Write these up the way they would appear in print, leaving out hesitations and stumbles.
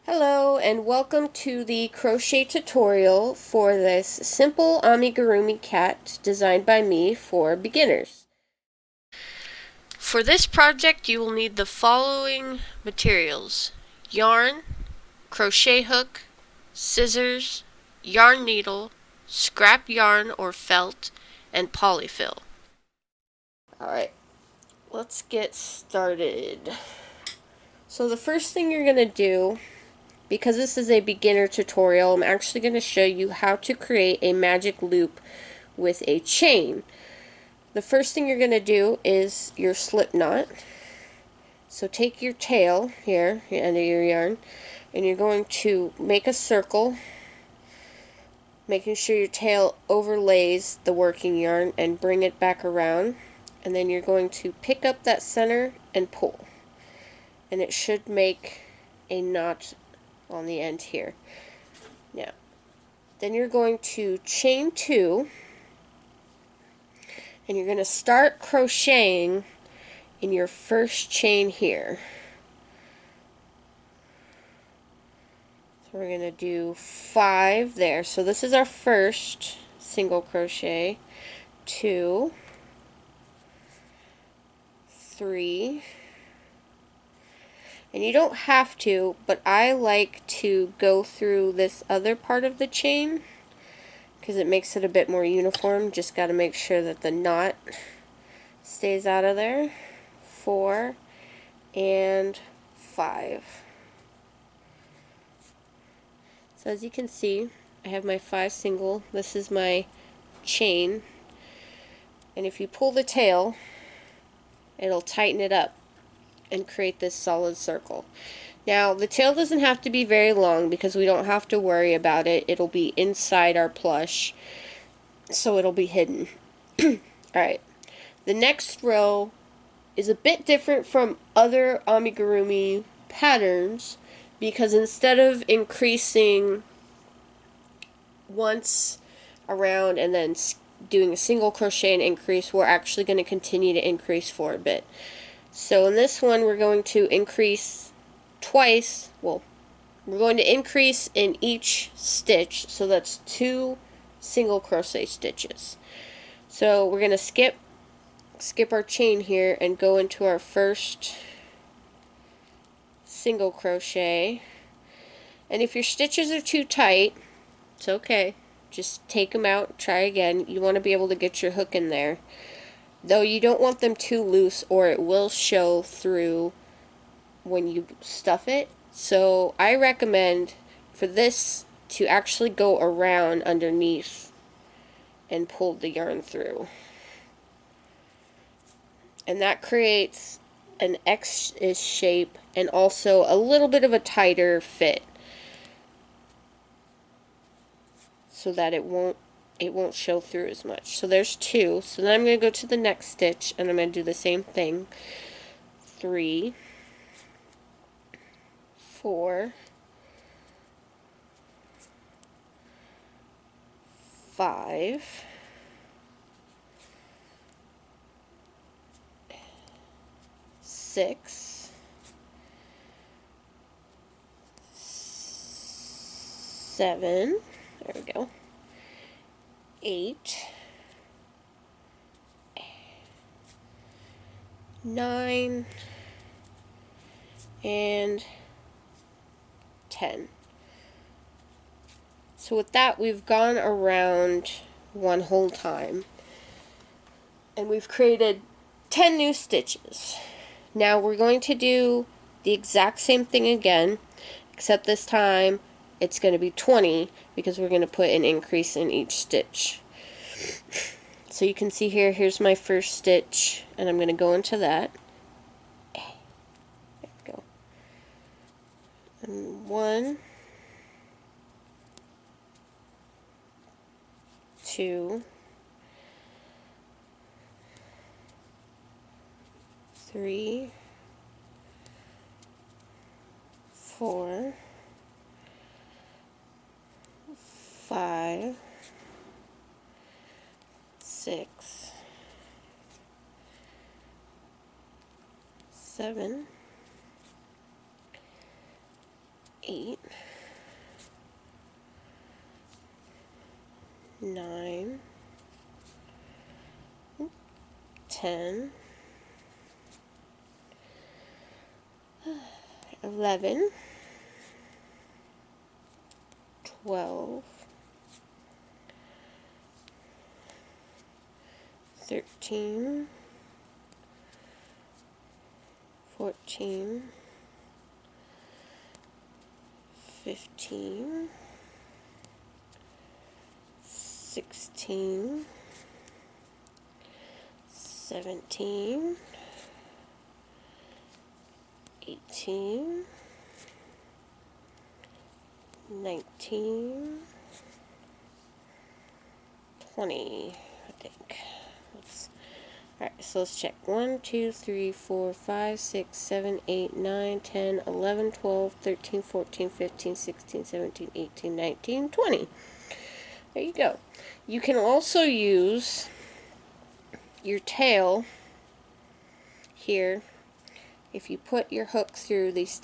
Hello and welcome to the crochet tutorial for this simple amigurumi cat designed by me for beginners. For this project you will need the following materials: yarn, crochet hook, scissors, yarn needle, scrap yarn or felt, and polyfill. Alright, let's get started. So the first thing you're going to do, because this is a beginner tutorial, I'm actually going to show you how to create a magic loop with a chain. The first thing you're going to do is your slip knot. So take your tail here, the end of your yarn, and you're going to make a circle, making sure your tail overlays the working yarn and bring it back around. And then you're going to pick up that center and pull. And it should make a knot on the end here. Now, then you're going to chain two, and you're going to start crocheting in your first chain here. So we're going to do 5 there. So this is our first single crochet. 2, 3, and you don't have to, but I like to go through this other part of the chain because it makes it a bit more uniform. Just got to make sure that the knot stays out of there. 4 and 5. So as you can see, I have my 5 single. This is my chain, and if you pull the tail, it'll tighten it up and create this solid circle. Now the tail doesn't have to be very long because we don't have to worry about it. It'll be inside our plush, so it'll be hidden. Alright, the next row is a bit different from other amigurumi patterns because instead of increasing once around and then doing a single crochet and increase, we're actually going to continue to increase for a bit. So in this one we're going to increase twice. Well, we're going to increase in each stitch, so that's 2 single crochet stitches. So we're going to skip our chain here and go into our first single crochet. And if your stitches are too tight, it's okay. Just take them out, try again. You want to be able to get your hook in there. Though you don't want them too loose or it will show through when you stuff it. So I recommend for this to actually go around underneath and pull the yarn through. And that creates an X-ish shape and also a little bit of a tighter fit, so that it won't show through as much. So there's 2. So then I'm going to go to the next stitch and I'm going to do the same thing. 3, 4, 5, 6, 7, there we go, 8, 9, and 10. So with that, we've gone around one whole time, and we've created 10 new stitches. Now we're going to do the exact same thing again, except this time it's going to be 20 because we're going to put an increase in each stitch. So you can see here, here's my first stitch, and I'm going to go into that. There we go. And 1, 2, 3, 4, 5, 6, 7, 8, 9, 10, 11, 12, 13, 14, 15, 16, 17, 18, 19, 20, I think. Alright, so let's check. 1, 2, 3, 4, 5, 6, 7, 8, 9, 10, 11, 12, 13, 14, 15, 16, 17, 18, 19, 20. There you go. You can also use your tail here. If you put your hook through this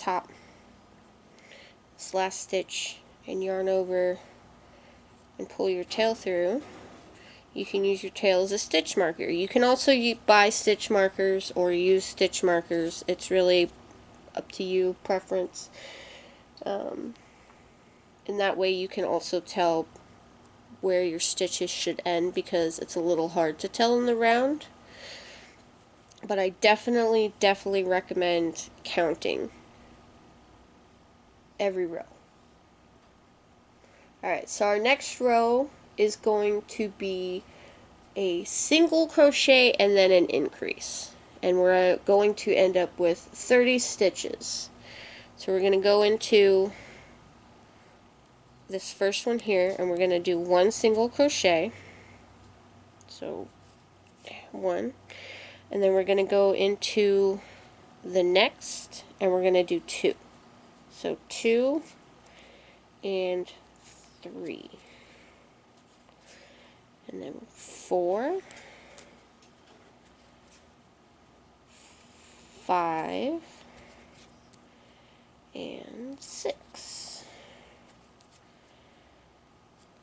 last stitch and yarn over and pull your tail through, you can use your tail as a stitch marker. You can also buy stitch markers or use stitch markers. It's really up to you, preference. And that way you can also tell where your stitches should end, because it's a little hard to tell in the round. But I definitely recommend counting every row. Alright, so our next row is going to be a single crochet and then an increase. And we're going to end up with 30 stitches. So we're going to go into this first one here, and we're going to do one single crochet. So 1. And then we're going to go into the next, and we're going to do 2. So 2 and 3. And then 4, 5, and 6,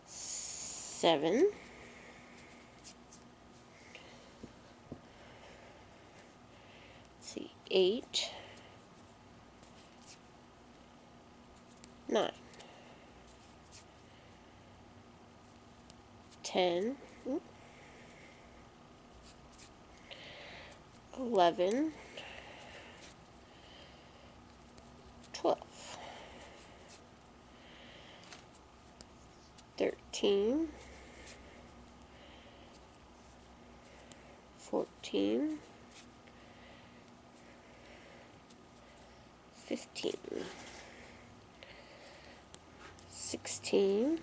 7, 8, 9, 10, 11, 12, 13, 14, 15, 16,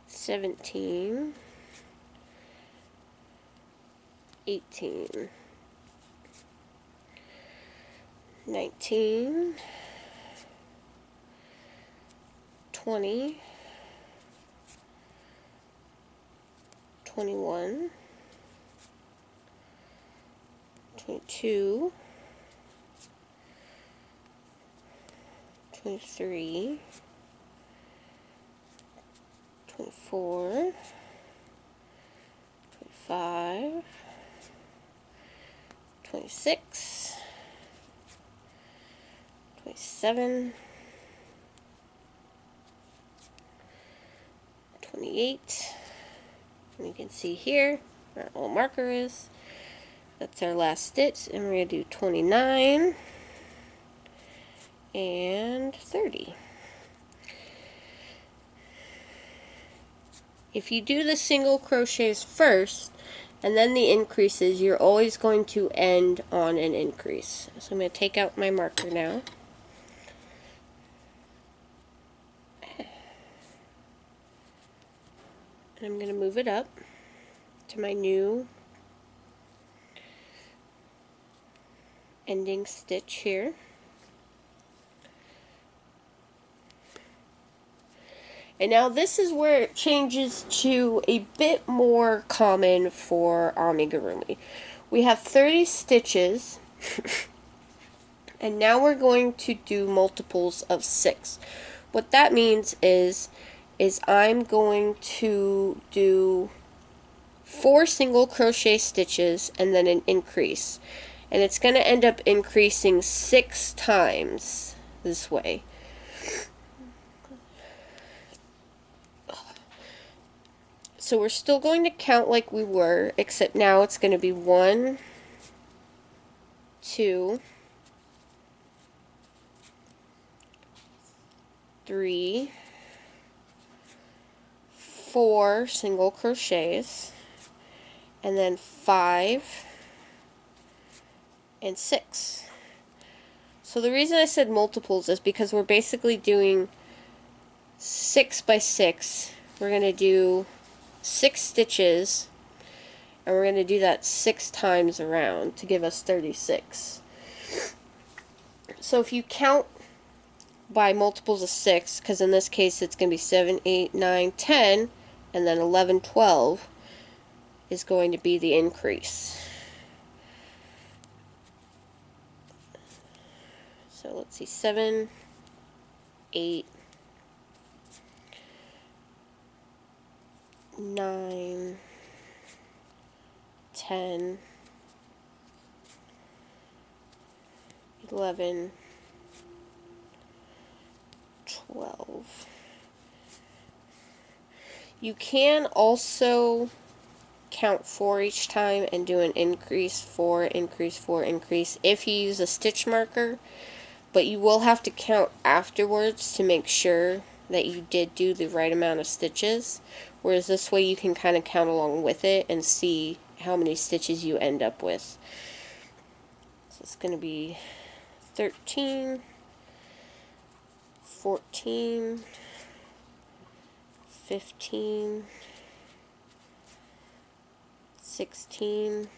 17, 18, 19, 20, 21, 22, 23, 24, 25, 26, 27, 28, and you can see here where our little marker is. That's our last stitch, and we're going to do 29 and 30. If you do the single crochets first and then the increases, you're always going to end on an increase. So I'm going to take out my marker now. And I'm going to move it up to my new ending stitch here. And now this is where it changes to a bit more common for amigurumi. We have 30 stitches And now we're going to do multiples of 6. What that means is I'm going to do 4 single crochet stitches and then an increase. And it's going to end up increasing 6 times this way. So we're still going to count like we were, except now it's going to be 1, 2, 3, 4 single crochets, and then 5 and 6. So the reason I said multiples is because we're basically doing 6 by 6. We're going to do 6 stitches, and we're going to do that 6 times around to give us 36. So if you count by multiples of 6, because in this case it's going to be 7, 8, 9, 10, and then 11, 12 is going to be the increase. So let's see, 7, 8, 9, 10, 11, 12. You can also count 4 each time and do an increase, 4, increase, 4, increase if you use a stitch marker, but you will have to count afterwards to make sure that you did do the right amount of stitches, whereas this way you can kind of count along with it and see how many stitches you end up with. So it's going to be 13, 14, 15, 16,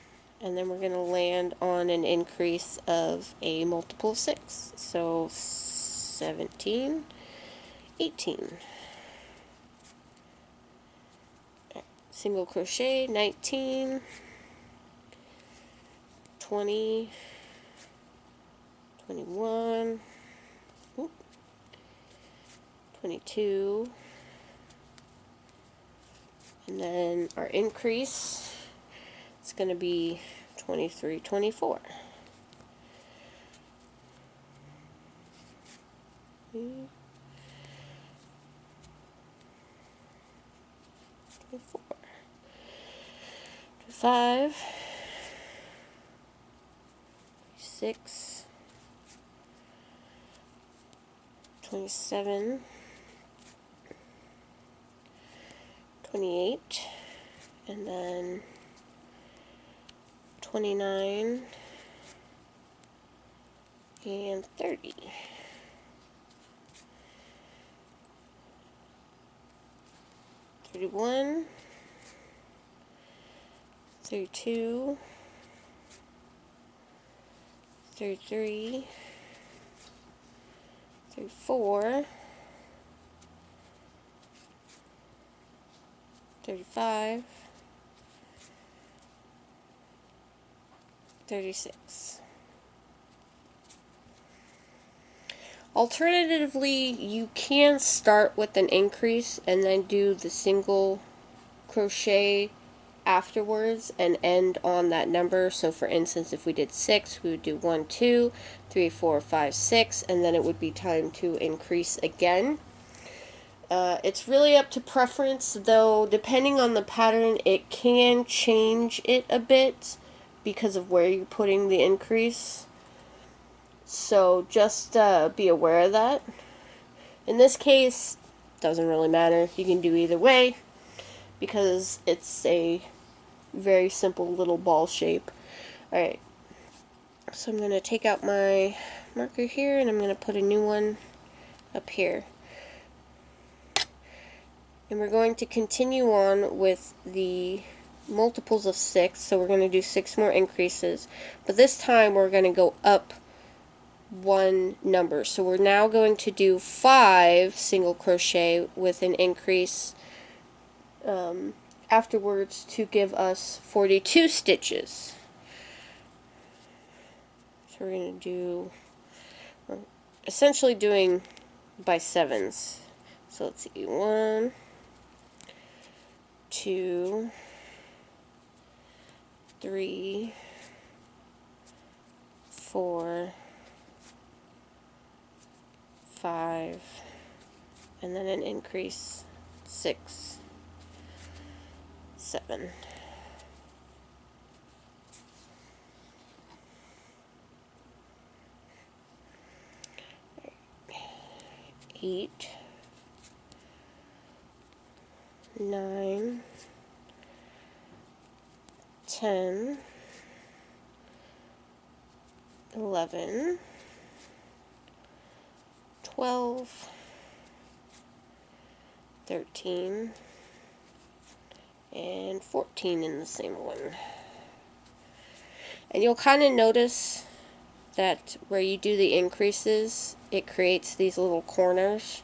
and then we're going to land on an increase of a multiple of 6. So 17, 18. Single crochet, 19, 20, 21, 22, and then our increase is going to be 23, 24. Hmm. 24, 25, 26, 27, 28, and then 29, and 30. 31, 32, 33, 34, 35, 36. Alternatively, you can start with an increase and then do the single crochet afterwards and end on that number. So for instance, if we did 6, we would do 1, 2, 3, 4, 5, 6, and then it would be time to increase again. It's really up to preference, though depending on the pattern it can change it a bit because of where you're putting the increase. So just be aware of that. In this case, doesn't really matter. You can do either way because it's a very simple little ball shape. Alright, so I'm going to take out my marker here and I'm going to put a new one up here. And we're going to continue on with the multiples of 6, so we're going to do 6 more increases. But this time we're going to go up one number. So we're now going to do 5 single crochet with an increase afterwards to give us 42 stitches. So we're going to do we're essentially doing by 7s. So let's see, 1, 2, 3, 4, 5, and then an increase 6, 7. 8, 9, 10, 11, 12, 13, and 14 in the same one. And you'll kind of notice that where you do the increases, it creates these little corners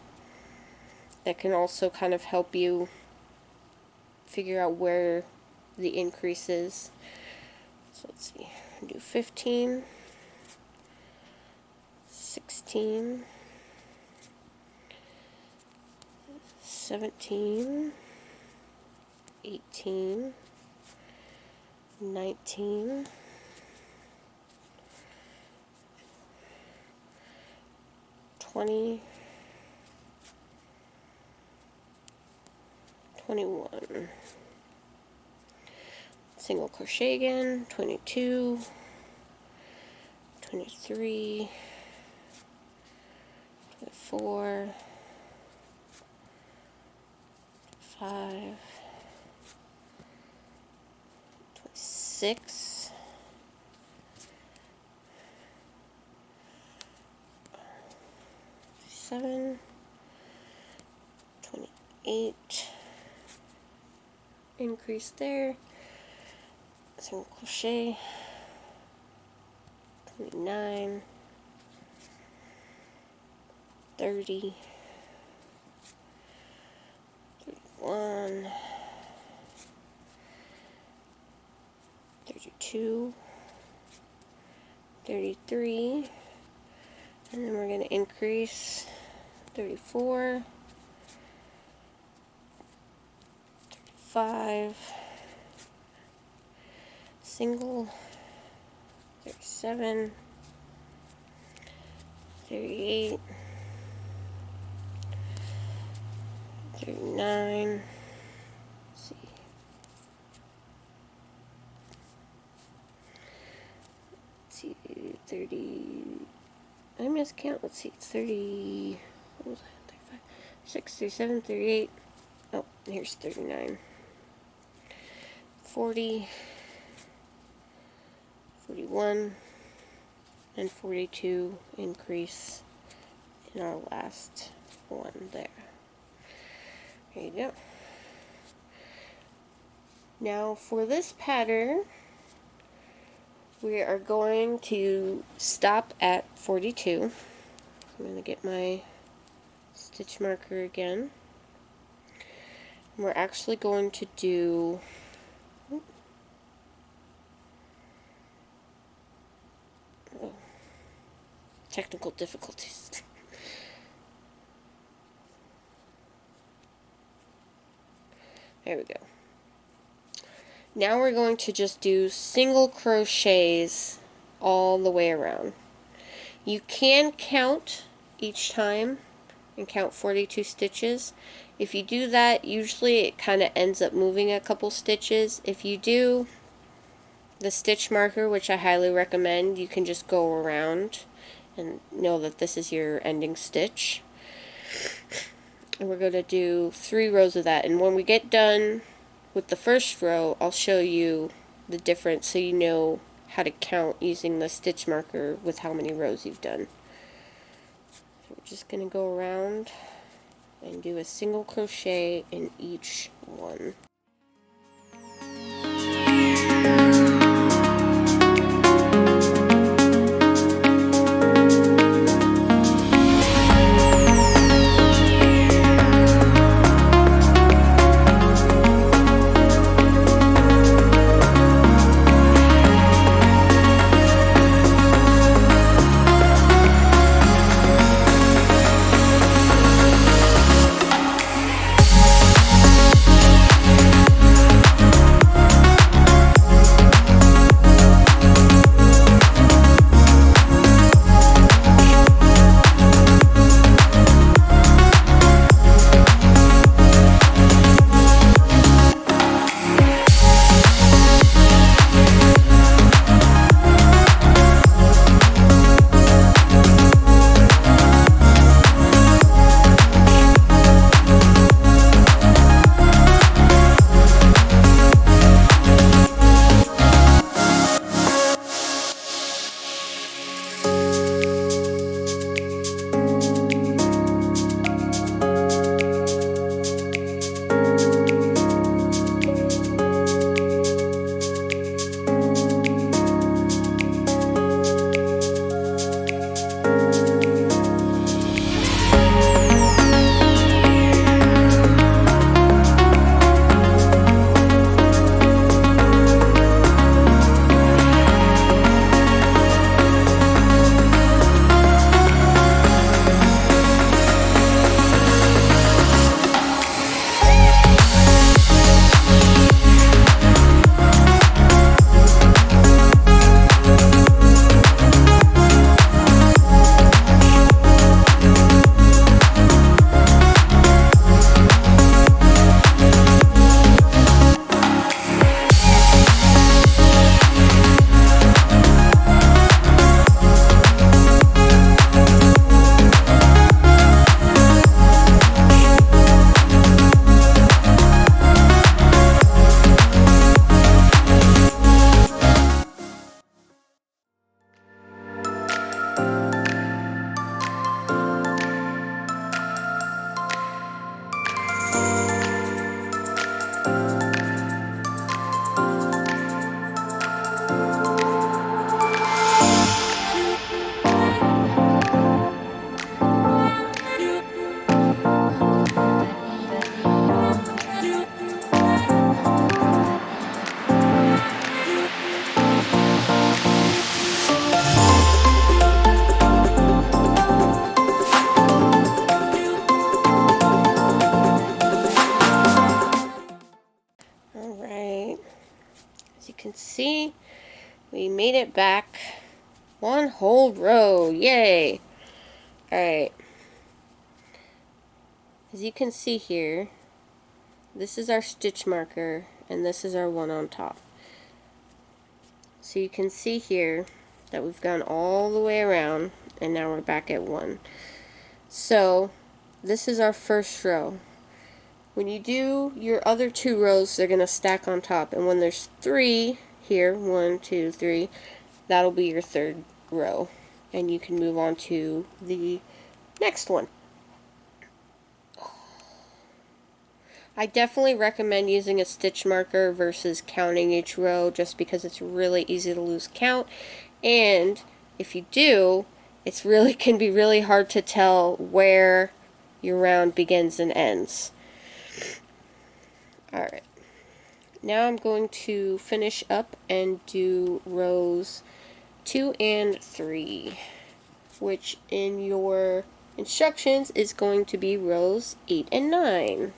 that can also kind of help you figure out where the increase is. So let's see, do 15, 16, 17, 18, 19, 20, 21. Single crochet again, 22, 23, 24, 5, 26, 27, 28, increase there, single crochet, 29, 30, 31, 32, 33, and then we're going to increase 34, 35, single, 37, 38, 39, let's see, 30, I miscount, let's see, it's 30, what was that, 35, 6, 37, 38, oh, here's 39, 40, 41, and 42 increase in our last one there. There you go. Now for this pattern, we are going to stop at 42. I'm going to get my stitch marker again. And we're actually going to do technical difficulties. There we go. Now we're going to just do single crochets all the way around. You can count each time and count 42 stitches. If you do that, usually it kind of ends up moving a couple stitches. If you do the stitch marker, which I highly recommend, you can just go around and know that this is your ending stitch. And we're going to do 3 rows of that. And when we get done with the first row, I'll show you the difference so you know how to count using the stitch marker with how many rows you've done. So we're just going to go around and do a single crochet in each one. We made it back. One whole row. Yay! Alright. As you can see here, this is our stitch marker, and this is our one on top. So you can see here that we've gone all the way around, and now we're back at 1. So this is our first row. When you do your other 2 rows, they're going to stack on top, and when there's 3 here, 1, 2, 3, that'll be your 3rd row, and you can move on to the next one. I definitely recommend using a stitch marker versus counting each row, just because it's really easy to lose count, and if you do, can be really hard to tell where your round begins and ends. Alright, now I'm going to finish up and do rows 2 and 3, which in your instructions is going to be rows 8 and 9.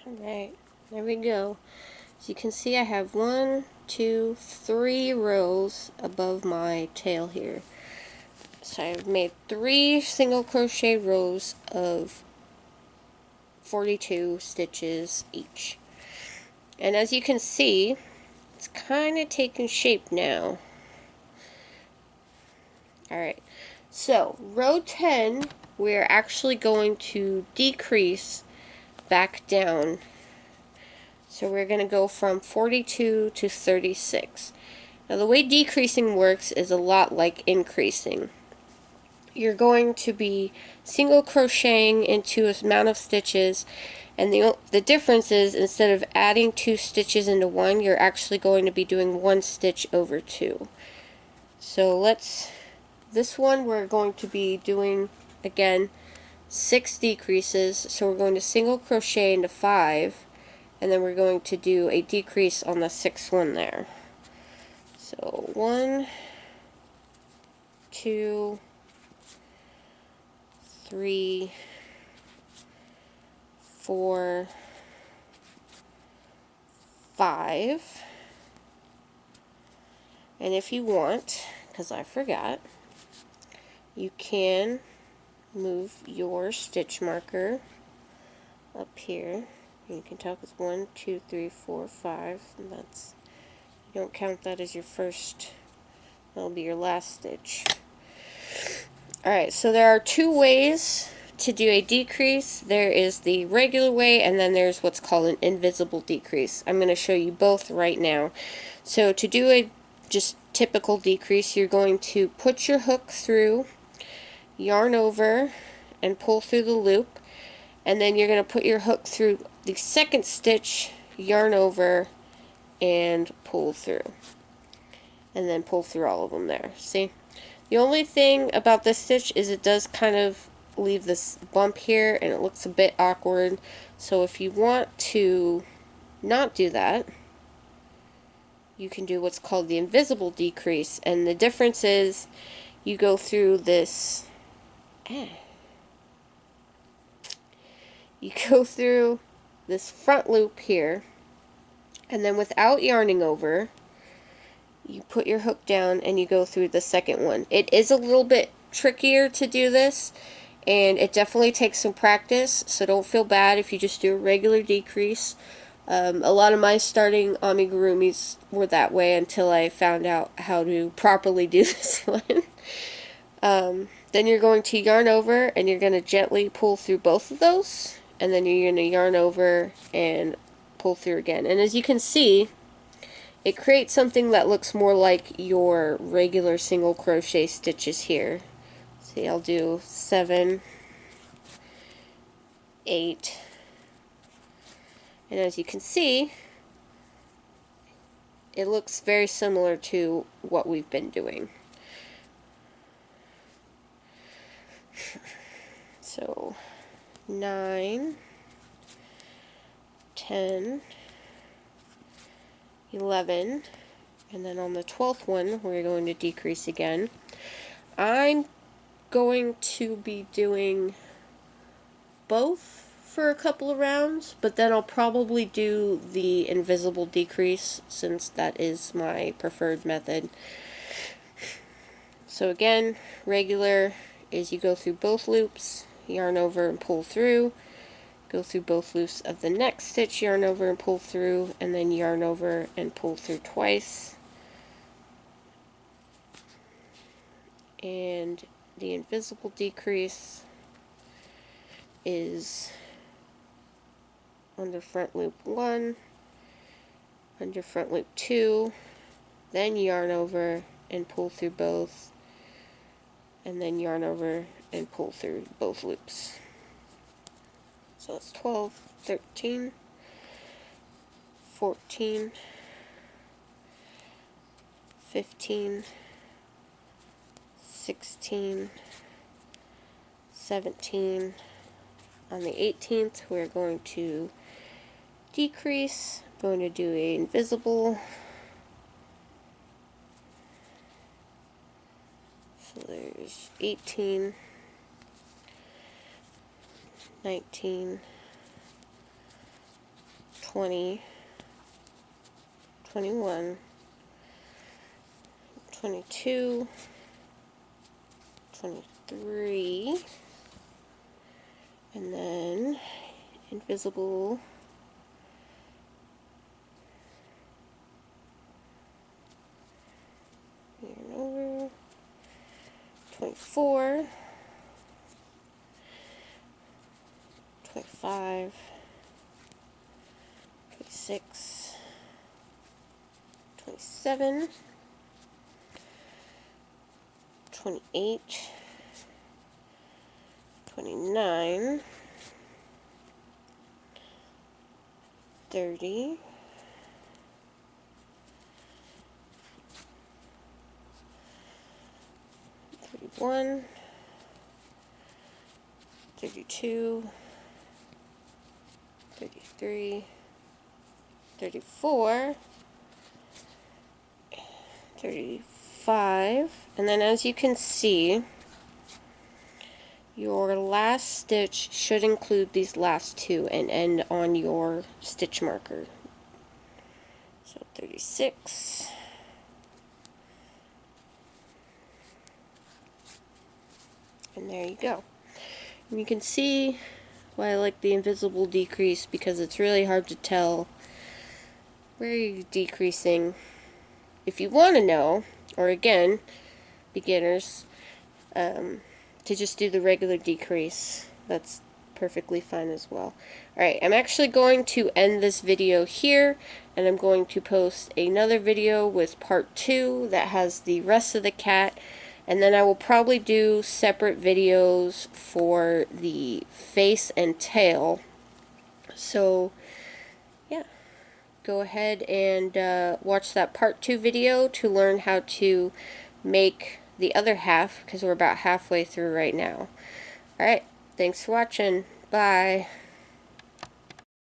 Alright, there we go. As you can see, I have 1, 2, 3 rows above my tail here. So I've made 3 single crochet rows of 42 stitches each. And as you can see, it's kind of taking shape now. Alright, so row 10, we're actually going to decrease back down. So we're going to go from 42 to 36. Now the way decreasing works is a lot like increasing. You're going to be single crocheting into an amount of stitches, and the difference is instead of adding 2 stitches into one, you're actually going to be doing 1 stitch over 2. So this one we're going to be doing again 6 decreases, so we're going to single crochet into 5, and then we're going to do a decrease on the 6th one there. So 1, 2, 3, 4, 5, and if you want, because I forgot, you can move your stitch marker up here. You can tell it's 1, 2, 3, 4, 5, and that's, you don't count that as your first, that'll be your last stitch. Alright, so there are 2 ways to do a decrease. There is the regular way, and then there's what's called an invisible decrease. I'm going to show you both right now. So to do a just typical decrease, you're going to put your hook through, yarn over, and pull through the loop, and then you're going to put your hook through the second stitch, yarn over, and pull through. And then pull through all of them there. See? The only thing about this stitch is it does kind of leave this bump here, and it looks a bit awkward. So if you want to not do that, you can do what's called the invisible decrease, and the difference is you go through this front loop here, and then without yarning over, you put your hook down and you go through the second one. It is a little bit trickier to do this, and it definitely takes some practice, so don't feel bad if you just do a regular decrease. A lot of my starting amigurumis were that way until I found out how to properly do this one. Then you're going to yarn over, and you're going to gently pull through both of those, and then you're going to yarn over and pull through again. And as you can see, it creates something that looks more like your regular single crochet stitches here. See, I'll do 7, 8, and as you can see, it looks very similar to what we've been doing. So 9, 10, 11, and then on the 12th one we're going to decrease again. I'm going to be doing both for a couple of rounds, but then I'll probably do the invisible decrease since that is my preferred method. So again, regular is you go through both loops, yarn over and pull through, go through both loops of the next stitch, yarn over and pull through, and then yarn over and pull through twice. And the invisible decrease is under front loop 1, under front loop 2, then yarn over and pull through both, and then yarn over and pull through both loops. So it's 12, 13, 14, 15, 16, 17. On the 18th, we're going to decrease. I'm going to do a invisible. So there's 18, 19, 20, 21, 22, 23, and then invisible, yarn over, 24, 25, 26, 27, 28, 29, 30, 31, 32, 33, 34, 35, and then as you can see, your last stitch should include these last two and end on your stitch marker. So 36, and there you go. And you can see why I like the invisible decrease, because it's really hard to tell where you're decreasing. If you want to know, or again, beginners, to just do the regular decrease, that's perfectly fine as well. Alright, I'm actually going to end this video here, and I'm going to post another video with part 2 that has the rest of the cat, and then I will probably do separate videos for the face and tail. So yeah, go ahead and watch that part 2 video to learn how to make the other half, because we're about halfway through right now. Alright, thanks for watching. Bye.